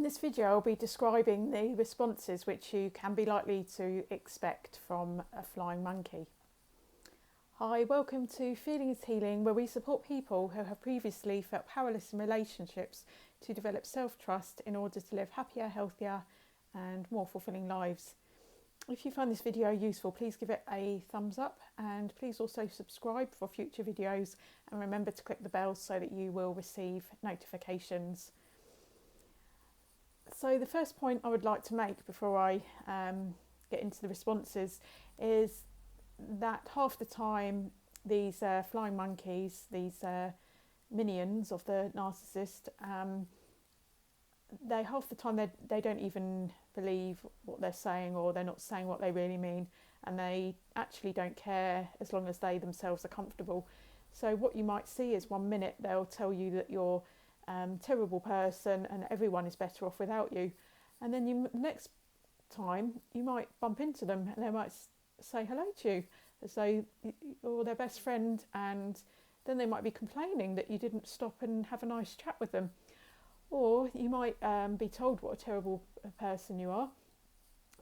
this video I'll be describing the responses which you can be likely to expect from a flying monkey. Hi, welcome to Feeling is Healing, where we support people who have previously felt powerless in relationships to develop self-trust in order to live happier, healthier and more fulfilling lives. If you find this video useful, please give it a thumbs up and please also subscribe for future videos, and remember to click the bell so that you will receive notifications. So the first point I would like to make before I get into the responses is that half the time these flying monkeys, these minions of the narcissist, half the time they don't even believe what they're saying, or they're not saying what they really mean, and they actually don't care as long as they themselves are comfortable. So what you might see is 1 minute they'll tell you that you're terrible person and everyone is better off without you, and then the next time you might bump into them and they might say hello to you as though you're their best friend, and then they might be complaining that you didn't stop and have a nice chat with them. Or you might be told what a terrible person you are,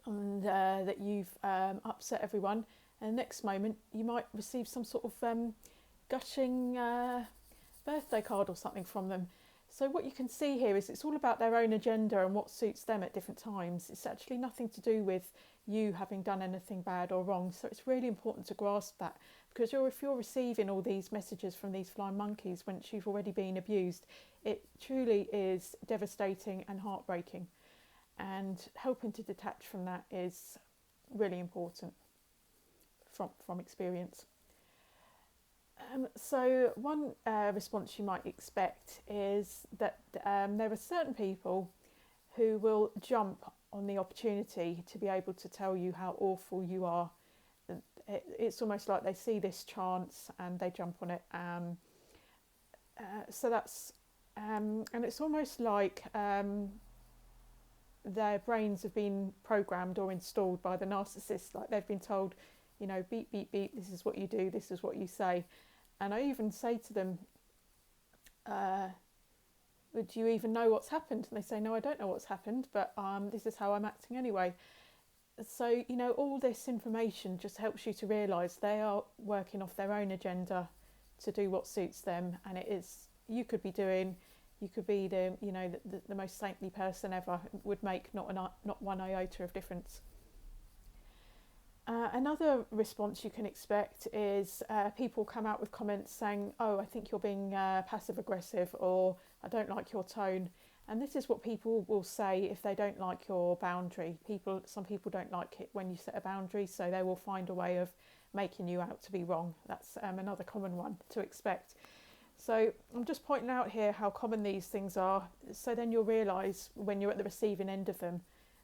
and that you've upset everyone, and the next moment you might receive some sort of gushing birthday card or something from them. So what you can see here is it's all about their own agenda and what suits them at different times. It's actually nothing to do with you having done anything bad or wrong. So it's really important to grasp that, because if you're receiving all these messages from these flying monkeys once you've already been abused, it truly is devastating and heartbreaking. And helping to detach from that is really important from experience. So one response you might expect is that there are certain people who will jump on the opportunity to be able to tell you how awful you are. It's almost like they see this chance and they jump on it. So that's and it's almost like their brains have been programmed or installed by the narcissist, like they've been told, you know, beep, beep, beep, this is what you do, this is what you say. And I even say to them, do you even know what's happened? And they say, no, I don't know what's happened, but this is how I'm acting anyway. So, you know, all this information just helps you to realise they are working off their own agenda to do what suits them. And you could be the, you know, the most saintly person ever. It would make not one iota of difference. Another response you can expect is people come out with comments saying, oh, I think you're being passive aggressive, or I don't like your tone. And this is what people will say if they don't like your boundary. Some people don't like it when you set a boundary, so they will find a way of making you out to be wrong. That's another common one to expect. So I'm just pointing out here how common these things are, so then you'll realise when you're at the receiving end of them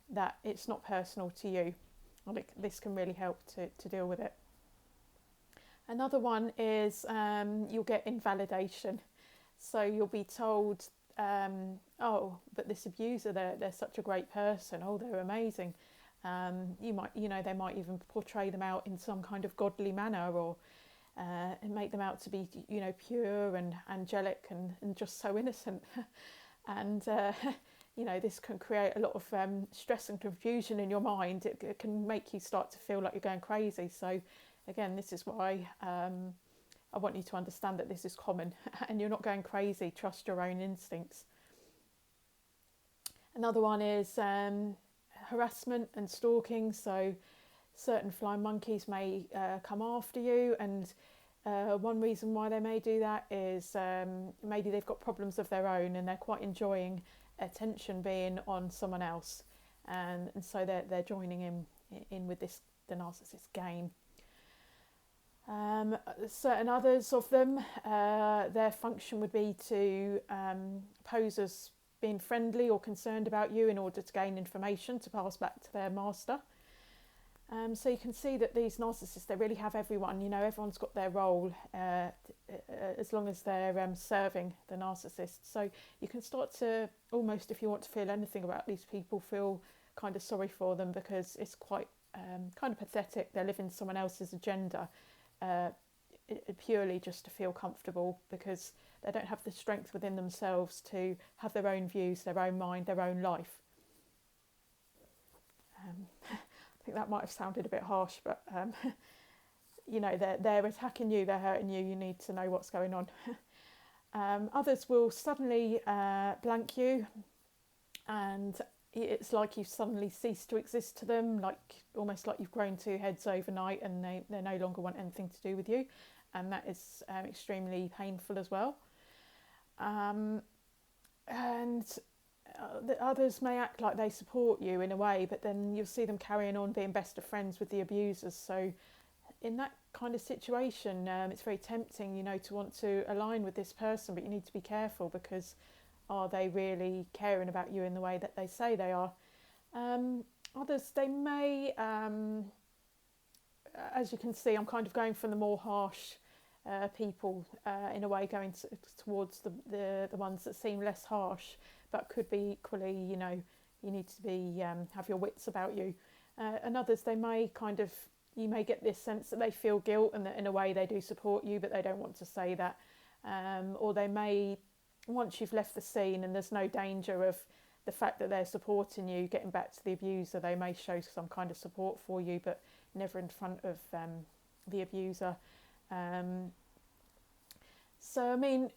that it's not personal to you. This can really help to deal with it. Another one is you'll get invalidation. So you'll be told, oh, but this abuser, they're such a great person. Oh, they're amazing. They might even portray them out in some kind of godly manner, or and make them out to be, you know, pure and angelic and just so innocent. And you know, this can create a lot of stress and confusion in your mind. It can make you start to feel like you're going crazy. So again, this is why I want you to understand that this is common and you're not going crazy. Trust your own instincts. Another one is harassment and stalking. So certain flying monkeys may come after you, and one reason why they may do that is maybe they've got problems of their own and they're quite enjoying attention being on someone else, and so they're joining in with the narcissist game. Certain others of them, their function would be to pose as being friendly or concerned about you in order to gain information to pass back to their master. So you can see that these narcissists, they really have everyone, you know, everyone's got their role as long as they're serving the narcissist. So you can start to almost, if you want to feel anything about these people, feel kind of sorry for them, because it's quite kind of pathetic. They're living someone else's agenda purely just to feel comfortable, because they don't have the strength within themselves to have their own views, their own mind, their own life. I think that might have sounded a bit harsh, but they're attacking you, they're hurting you, you need to know what's going on. Others will suddenly blank you, and it's like you've suddenly ceased to exist to them, almost like you've grown two heads overnight, and they no longer want anything to do with you, and that is extremely painful as well. And the others may act like they support you in a way, but then you'll see them carrying on being best of friends with the abusers. So in that kind of situation, it's very tempting, to want to align with this person, but you need to be careful, because are they really caring about you in the way that they say they are? Others, they may, as you can see, I'm kind of going from the more harsh people, in a way, going towards the ones that seem less harsh, but could be equally, you need to be have your wits about you. And others, they may you may get this sense that they feel guilt, and that in a way they do support you, but they don't want to say that. Or they may, once you've left the scene and there's no danger of the fact that they're supporting you getting back to the abuser, they may show some kind of support for you, but never in front of the abuser. So, I mean,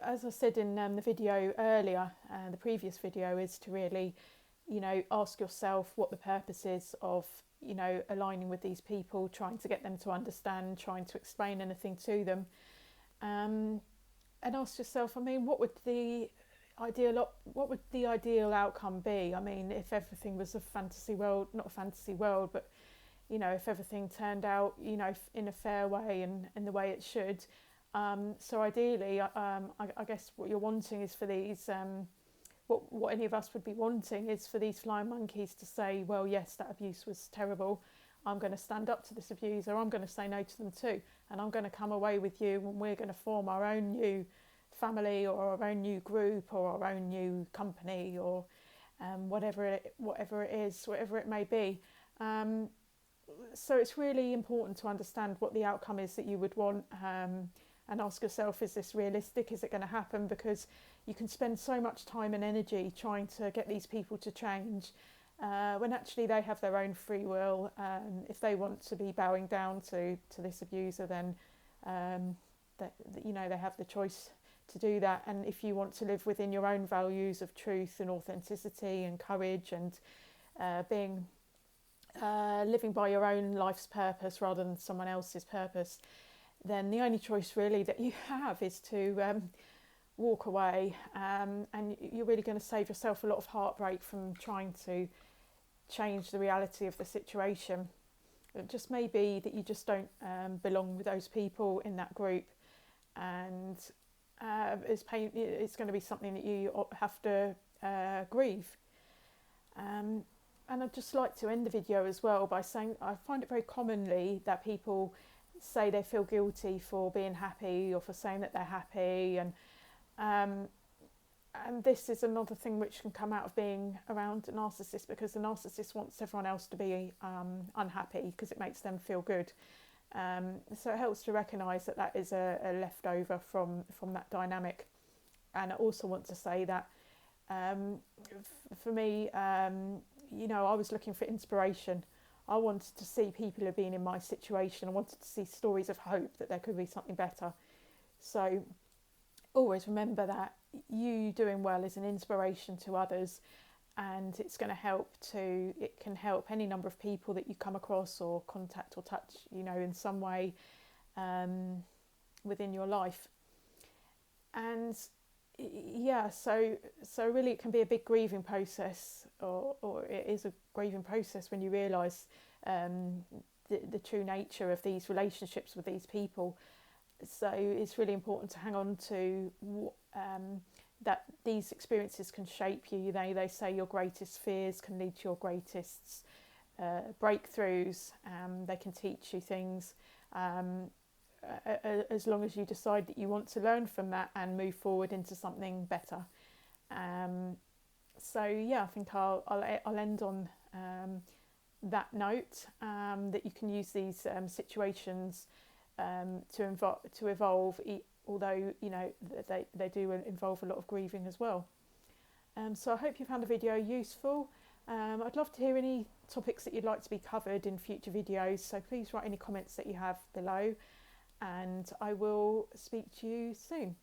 as I said in the video earlier, the previous video, is to really, ask yourself what the purpose is of, aligning with these people, trying to get them to understand, trying to explain anything to them. And ask yourself, what would the ideal outcome be? I mean, if everything was a fantasy world, not a fantasy world, but, if everything turned out, in a fair way and in the way it should. So ideally, I guess what you're wanting is for these, what any of us would be wanting is for these flying monkeys to say, well, yes, that abuse was terrible. I'm going to stand up to this abuser. I'm going to say no to them too. And I'm going to come away with you, and we're going to form our own new family, or our own new group, or our own new company, or whatever it is, whatever it may be. So it's really important to understand what the outcome is that you would want, and ask yourself, is this realistic? Is it going to happen? Because you can spend so much time and energy trying to get these people to change, when actually they have their own free will. If they want to be bowing down to this abuser, then they have the choice to do that. And if you want to live within your own values of truth and authenticity and courage, and living by your own life's purpose rather than someone else's purpose, then the only choice really that you have is to walk away, and you're really going to save yourself a lot of heartbreak from trying to change the reality of the situation. It just may be that you just don't belong with those people in that group, and it's going to be something that you have to grieve. And I'd just like to end the video as well by saying I find it very commonly that people say they feel guilty for being happy, or for saying that they're happy, and this is another thing which can come out of being around a narcissist, because the narcissist wants everyone else to be unhappy because it makes them feel good. So it helps to recognise that is a leftover from that dynamic. And I also want to say that for me, I was looking for inspiration. I wanted to see people who have been in my situation. I wanted to see stories of hope that there could be something better. So always remember that you doing well is an inspiration to others, and it can help any number of people that you come across or contact or touch, in some way within your life. And so really it can be a big grieving process, or it is a grieving process when you realise the true nature of these relationships with these people. So it's really important to hang on to that these experiences can shape you. They say your greatest fears can lead to your greatest breakthroughs. They can teach you things, as long as you decide that you want to learn from that and move forward into something better. I think I'll end on that note, that you can use these situations to evolve, although they do involve a lot of grieving as well. So I hope you found the video useful. I'd love to hear any topics that you'd like to be covered in future videos, so please write any comments that you have below, and I will speak to you soon.